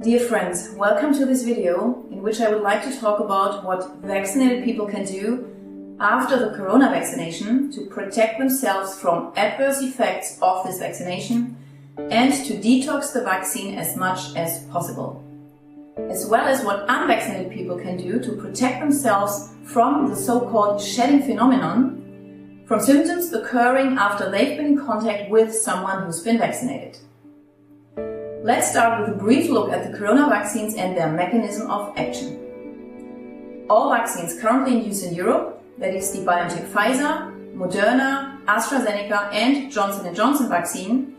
Dear friends, welcome to this video in which I would like to talk about what vaccinated people can do after the corona vaccination to protect themselves from adverse effects of this vaccination and to detox the vaccine as much as possible, as well as what unvaccinated people can do to protect themselves from the so-called shedding phenomenon, from symptoms occurring after they've been in contact with someone who's been vaccinated. Let's start with a brief look at the corona vaccines and their mechanism of action. All vaccines currently in use in Europe, that is the BioNTech Pfizer, Moderna, AstraZeneca and Johnson & Johnson vaccine,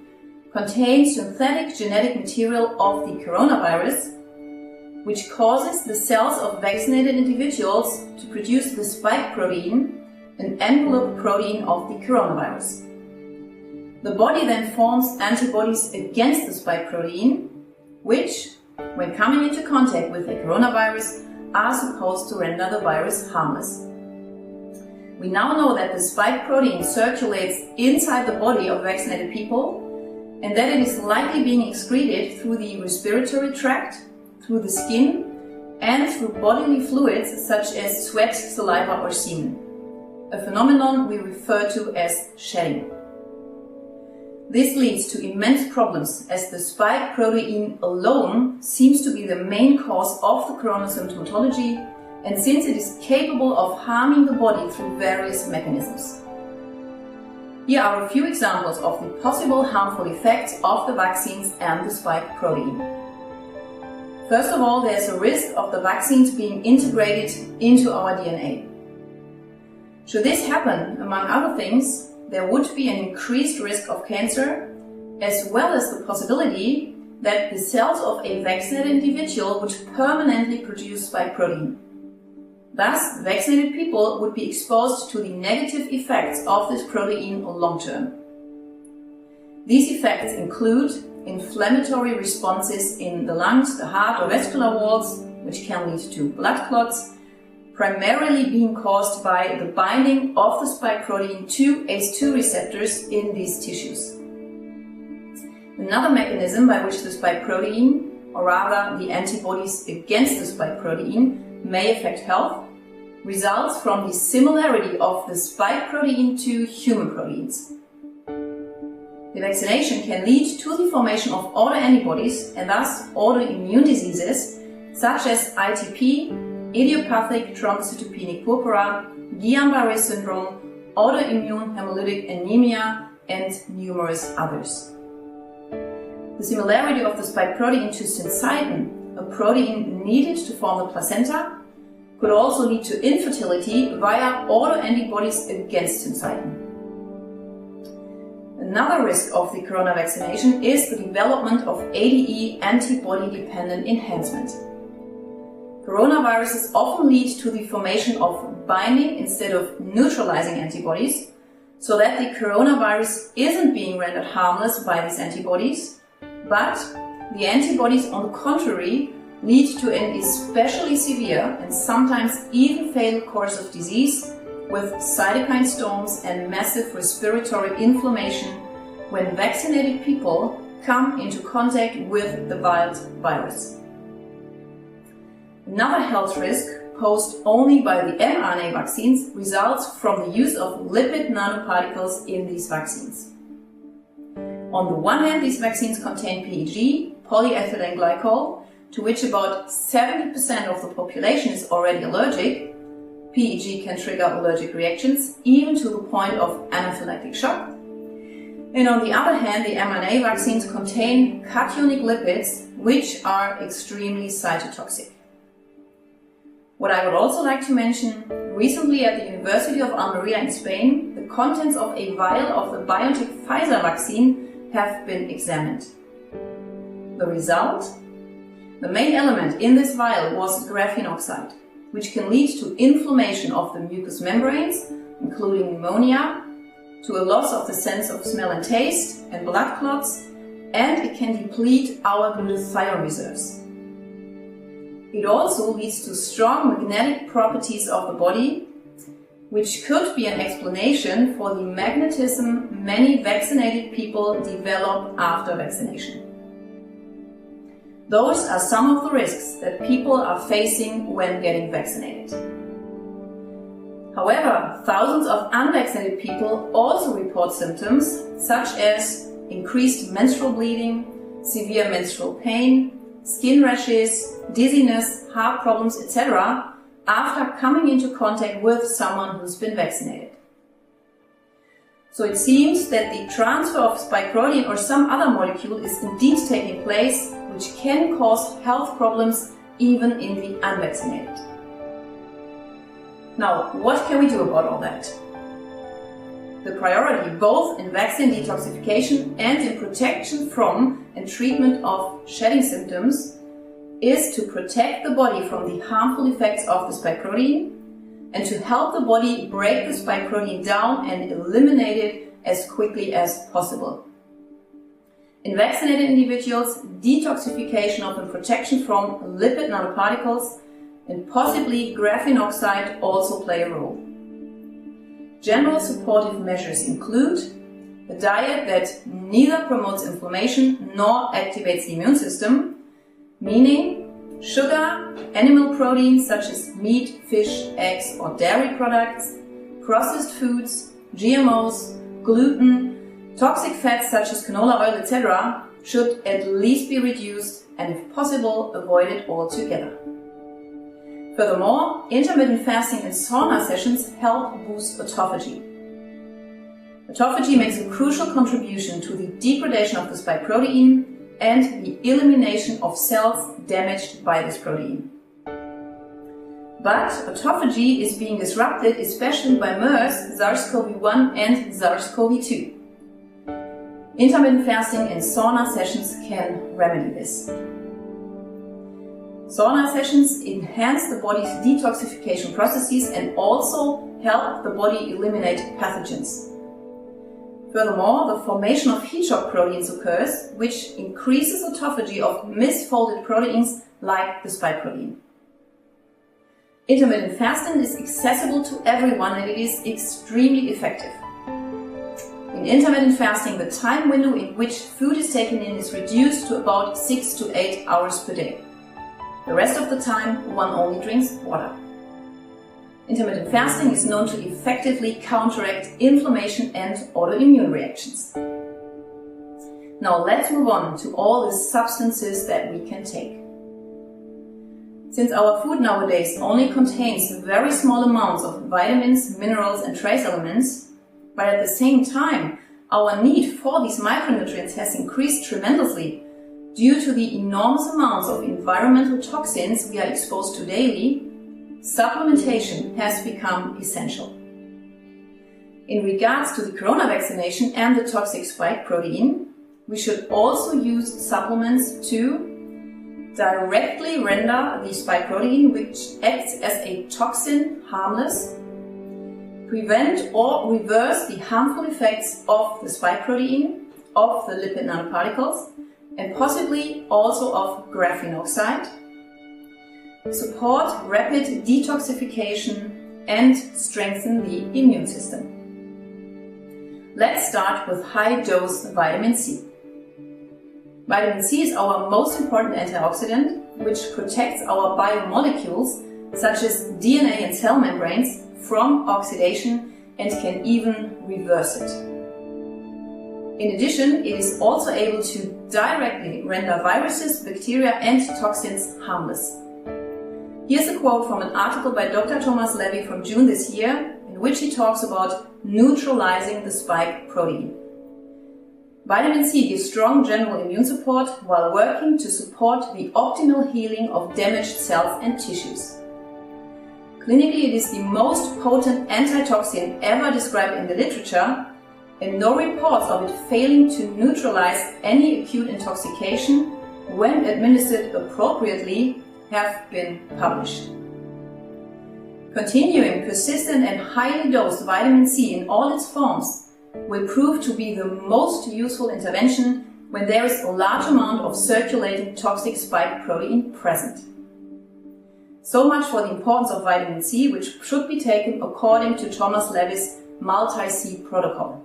contain synthetic genetic material of the coronavirus, which causes the cells of vaccinated individuals to produce the spike protein, an envelope protein of the coronavirus. The body then forms antibodies against the spike protein, which, when coming into contact with the coronavirus, are supposed to render the virus harmless. We now know that the spike protein circulates inside the body of vaccinated people and that it is likely being excreted through the respiratory tract, through the skin, and through bodily fluids such as sweat, saliva or semen, a phenomenon we refer to as shedding. This leads to immense problems as the spike protein alone seems to be the main cause of the corona symptomatology, and since it is capable of harming the body through various mechanisms. Here are a few examples of the possible harmful effects of the vaccines and the spike protein. First of all, there's a risk of the vaccines being integrated into our DNA. Should this happen, among other things, there would be an increased risk of cancer, as well as the possibility that the cells of a vaccinated individual would permanently produce spike protein. Thus, vaccinated people would be exposed to the negative effects of this protein long term. These effects include inflammatory responses in the lungs, the heart or vascular walls, which can lead to blood clots, primarily being caused by the binding of the spike protein to ACE2 receptors in these tissues. Another mechanism by which the spike protein, or rather the antibodies against the spike protein, may affect health results from the similarity of the spike protein to human proteins. The vaccination can lead to the formation of autoantibodies and thus autoimmune diseases such as ITP, idiopathic thrombocytopenic purpura, Guillain-Barré syndrome, autoimmune hemolytic anemia, and numerous others. The similarity of the spike protein to syncytin, a protein needed to form the placenta, could also lead to infertility via autoantibodies against syncytin. Another risk of the corona vaccination is the development of ADE, antibody-dependent enhancement. Coronaviruses often lead to the formation of binding instead of neutralizing antibodies, so that the coronavirus isn't being rendered harmless by these antibodies, but the antibodies, on the contrary, lead to an especially severe and sometimes even fatal course of disease with cytokine storms and massive respiratory inflammation when vaccinated people come into contact with the wild virus. Another health risk posed only by the mRNA vaccines results from the use of lipid nanoparticles in these vaccines. On the one hand, these vaccines contain PEG, polyethylene glycol, to which about 70% of the population is already allergic. PEG can trigger allergic reactions, even to the point of anaphylactic shock. And on the other hand, the mRNA vaccines contain cationic lipids, which are extremely cytotoxic. What I would also like to mention, recently at the University of Almería in Spain, the contents of a vial of the BioNTech Pfizer vaccine have been examined. The result? The main element in this vial was graphene oxide, which can lead to inflammation of the mucous membranes, including pneumonia, to a loss of the sense of smell and taste, and blood clots, and it can deplete our glutathione reserves. It also leads to strong magnetic properties of the body, which could be an explanation for the magnetism many vaccinated people develop after vaccination. Those are some of the risks that people are facing when getting vaccinated. However, thousands of unvaccinated people also report symptoms such as increased menstrual bleeding, severe menstrual pain, skin rashes, dizziness, heart problems, etc. after coming into contact with someone who's been vaccinated. So it seems that the transfer of spike protein or some other molecule is indeed taking place, which can cause health problems even in the unvaccinated. Now, what can we do about all that? The priority, both in vaccine detoxification and in protection from and treatment of shedding symptoms, is to protect the body from the harmful effects of the spike protein and to help the body break the spike protein down and eliminate it as quickly as possible. In vaccinated individuals, detoxification of and protection from lipid nanoparticles and possibly graphene oxide also play a role. General supportive measures include a diet that neither promotes inflammation nor activates the immune system, meaning sugar, animal proteins such as meat, fish, eggs or dairy products, processed foods, GMOs, gluten, toxic fats such as canola oil, etc. should at least be reduced and if possible avoided altogether. Furthermore, intermittent fasting and sauna sessions help boost autophagy. Autophagy makes a crucial contribution to the degradation of the spike protein and the elimination of cells damaged by this protein. But autophagy is being disrupted especially by MERS, SARS-CoV-1 and SARS-CoV-2. Intermittent fasting and sauna sessions can remedy this. Sauna sessions enhance the body's detoxification processes and also help the body eliminate pathogens. Furthermore, the formation of heat shock proteins occurs, which increases autophagy of misfolded proteins like the spike protein. Intermittent fasting is accessible to everyone and it is extremely effective. In intermittent fasting, the time window in which food is taken in is reduced to about 6 to 8 hours per day. The rest of the time, one only drinks water. Intermittent fasting is known to effectively counteract inflammation and autoimmune reactions. Now let's move on to all the substances that we can take. Since our food nowadays only contains very small amounts of vitamins, minerals and trace elements, but at the same time our need for these micronutrients has increased tremendously due to the enormous amounts of environmental toxins we are exposed to daily, supplementation has become essential. In regards to the corona vaccination and the toxic spike protein, we should also use supplements to directly render the spike protein, which acts as a toxin, harmless, prevent or reverse the harmful effects of the spike protein, of the lipid nanoparticles, and possibly also of graphene oxide, support rapid detoxification and strengthen the immune system. Let's start with high-dose vitamin C. Vitamin C is our most important antioxidant, which protects our biomolecules, such as DNA and cell membranes, from oxidation and can even reverse it. In addition, it is also able to directly render viruses, bacteria and toxins harmless. Here's a quote from an article by Dr. Thomas Levy from June this year, in which he talks about neutralizing the spike protein. Vitamin C gives strong general immune support while working to support the optimal healing of damaged cells and tissues. Clinically, it is the most potent antitoxin ever described in the literature, and no reports of it failing to neutralize any acute intoxication when administered appropriately have been published. Continuing persistent and highly dosed vitamin C in all its forms will prove to be the most useful intervention when there is a large amount of circulating toxic spike protein present. So much for the importance of vitamin C, which should be taken according to Thomas Levy's multi-C protocol.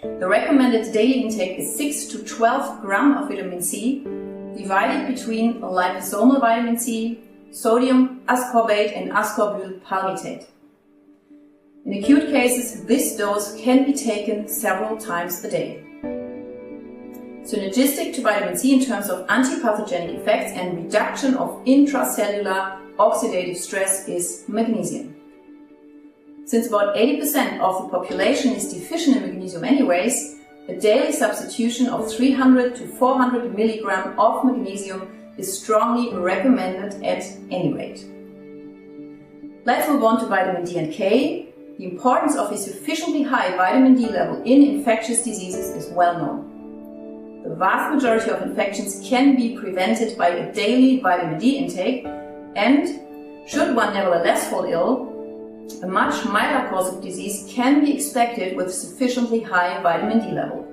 The recommended daily intake is 6 to 12 grams of vitamin C, divided between liposomal vitamin C, sodium ascorbate and ascorbyl palmitate. In acute cases, this dose can be taken several times a day. Synergistic to vitamin C in terms of antipathogenic effects and reduction of intracellular oxidative stress is magnesium. Since about 80% of the population is deficient in magnesium anyways, a daily substitution of 300 to 400 mg of magnesium is strongly recommended at any rate. Let's move on to vitamin D and K. The importance of a sufficiently high vitamin D level in infectious diseases is well known. The vast majority of infections can be prevented by a daily vitamin D intake, and should one nevertheless fall ill, a much milder course of disease can be expected with sufficiently high vitamin D level.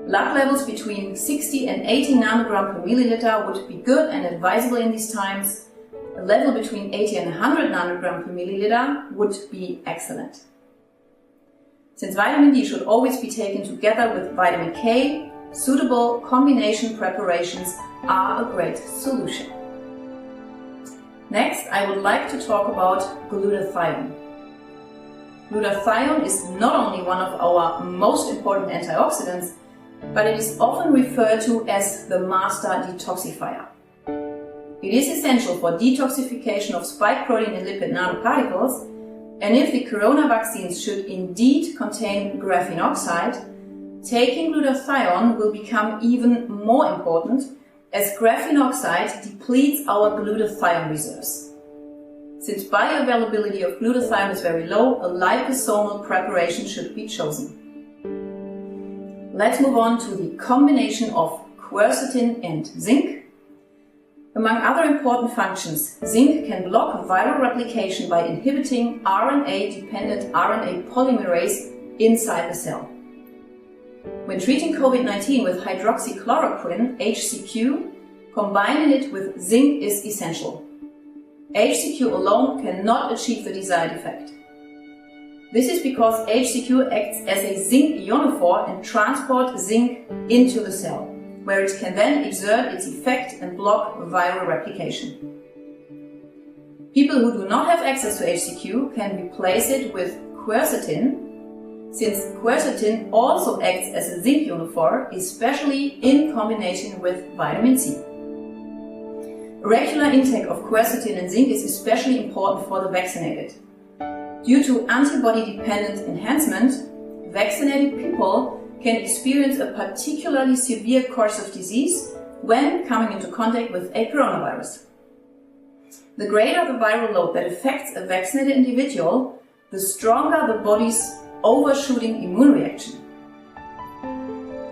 Blood levels between 60 and 80 nanogram per milliliter would be good and advisable in these times. A level between 80 and 100 nanogram per milliliter would be excellent. Since vitamin D should always be taken together with vitamin K, suitable combination preparations are a great solution. Next, I would like to talk about glutathione. Glutathione is not only one of our most important antioxidants, but it is often referred to as the master detoxifier. It is essential for detoxification of spike protein and lipid nanoparticles, and if the corona vaccines should indeed contain graphene oxide, taking glutathione will become even more important as graphene oxide depletes our glutathione reserves. Since bioavailability of glutathione is very low, a liposomal preparation should be chosen. Let's move on to the combination of quercetin and zinc. Among other important functions, zinc can block viral replication by inhibiting RNA-dependent RNA polymerase inside the cell. When treating COVID-19 with hydroxychloroquine, HCQ, combining it with zinc is essential. HCQ alone cannot achieve the desired effect. This is because HCQ acts as a zinc ionophore and transports zinc into the cell, where it can then exert its effect and block viral replication. People who do not have access to HCQ can replace it with quercetin, since quercetin also acts as a zinc ionophore, especially in combination with vitamin C. Regular intake of quercetin and zinc is especially important for the vaccinated. Due to antibody-dependent enhancement, vaccinated people can experience a particularly severe course of disease when coming into contact with a coronavirus. The greater the viral load that affects a vaccinated individual, the stronger the body's overshooting immune reaction.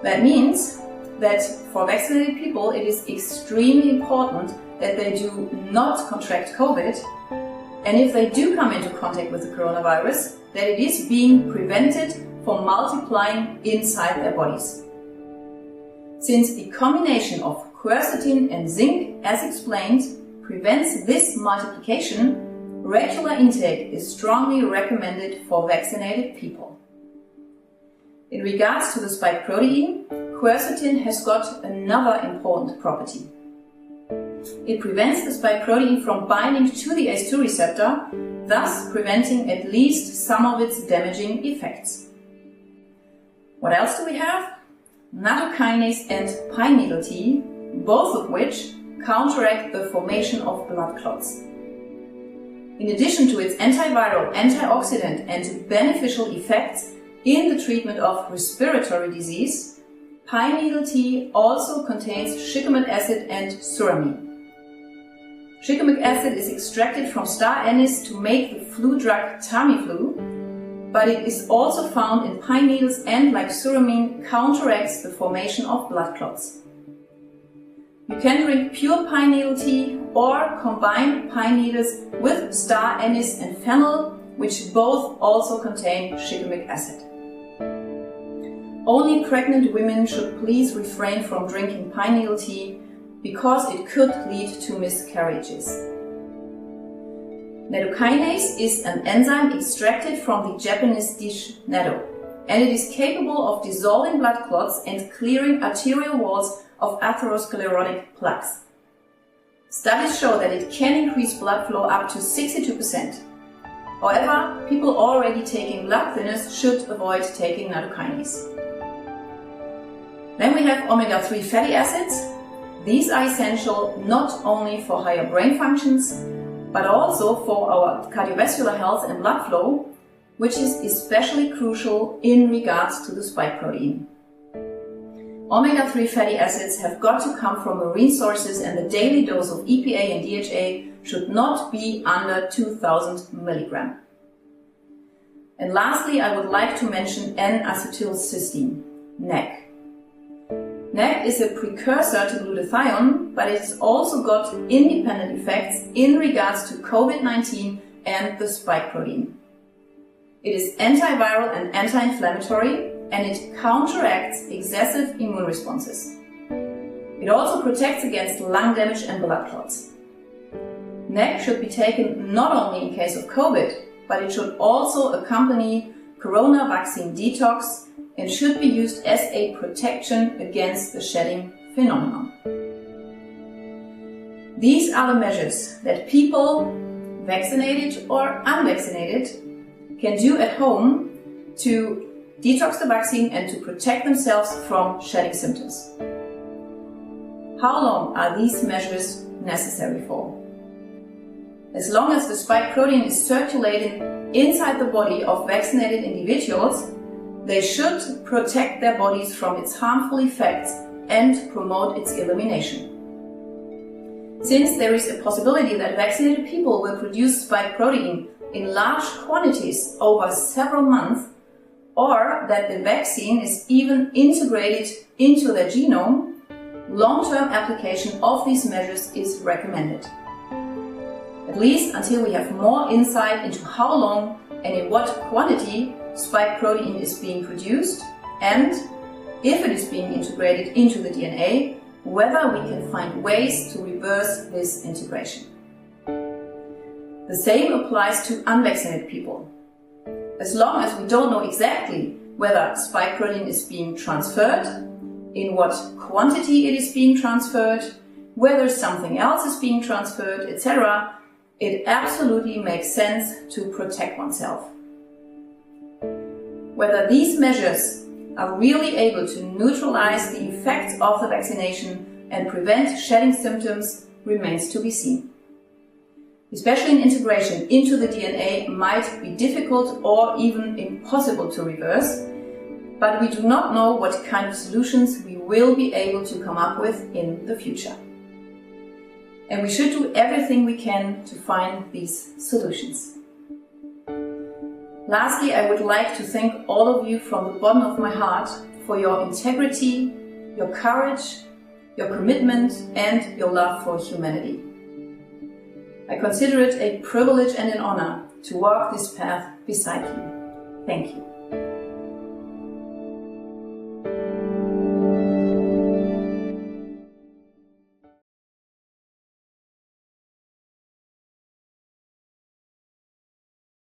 That means that for vaccinated people it is extremely important that they do not contract COVID, and if they do come into contact with the coronavirus, that it is being prevented from multiplying inside their bodies. Since the combination of quercetin and zinc, as explained, prevents this multiplication, regular intake is strongly recommended for vaccinated people. In regards to the spike protein, quercetin has got another important property. It prevents the spike protein from binding to the ACE2 receptor, thus preventing at least some of its damaging effects. What else do we have? Nattokinase and pine needle tea, both of which counteract the formation of blood clots. In addition to its antiviral, antioxidant and beneficial effects in the treatment of respiratory disease, pine needle tea also contains shikimic acid and suramine. Shikimic acid is extracted from star anise to make the flu drug Tamiflu, but it is also found in pine needles and, like suramine, counteracts the formation of blood clots. You can drink pure pine needle tea or combine pine needles with star anise and fennel, which both also contain shikimic acid. Only pregnant women should please refrain from drinking pine needle tea because it could lead to miscarriages. Nattokinase is an enzyme extracted from the Japanese dish natto, and it is capable of dissolving blood clots and clearing arterial walls of atherosclerotic plaques. Studies show that it can increase blood flow up to 62%. However, people already taking blood thinners should avoid taking nattokinase. Then we have omega-3 fatty acids. These are essential not only for higher brain functions, but also for our cardiovascular health and blood flow, which is especially crucial in regards to the spike protein. Omega-3 fatty acids have got to come from marine sources, and the daily dose of EPA and DHA should not be under 2000 milligram. And lastly, I would like to mention N-acetylcysteine, NAC. NAC is a precursor to glutathione, but it has also got independent effects in regards to COVID-19 and the spike protein. It is antiviral and anti-inflammatory, and it counteracts excessive immune responses. It also protects against lung damage and blood clots. NAC should be taken not only in case of COVID, but it should also accompany corona vaccine detox and should be used as a protection against the shedding phenomenon. These are the measures that people, vaccinated or unvaccinated, can do at home to detox the vaccine and to protect themselves from shedding symptoms. How long are these measures necessary for? As long as the spike protein is circulating inside the body of vaccinated individuals, they should protect their bodies from its harmful effects and promote its elimination. Since there is a possibility that vaccinated people will produce spike protein in large quantities over several months, or that the vaccine is even integrated into their genome, long-term application of these measures is recommended. At least until we have more insight into how long and in what quantity spike protein is being produced, and if it is being integrated into the DNA, whether we can find ways to reverse this integration. The same applies to unvaccinated people. As long as we don't know exactly whether spike protein is being transferred, in what quantity it is being transferred, whether something else is being transferred, etc., it absolutely makes sense to protect oneself. Whether these measures are really able to neutralize the effects of the vaccination and prevent shedding symptoms remains to be seen. Especially in integration into the DNA might be difficult or even impossible to reverse, but we do not know what kind of solutions we will be able to come up with in the future. And we should do everything we can to find these solutions. Lastly, I would like to thank all of you from the bottom of my heart for your integrity, your courage, your commitment, and your love for humanity. I consider it a privilege and an honor to walk this path beside you. Thank you.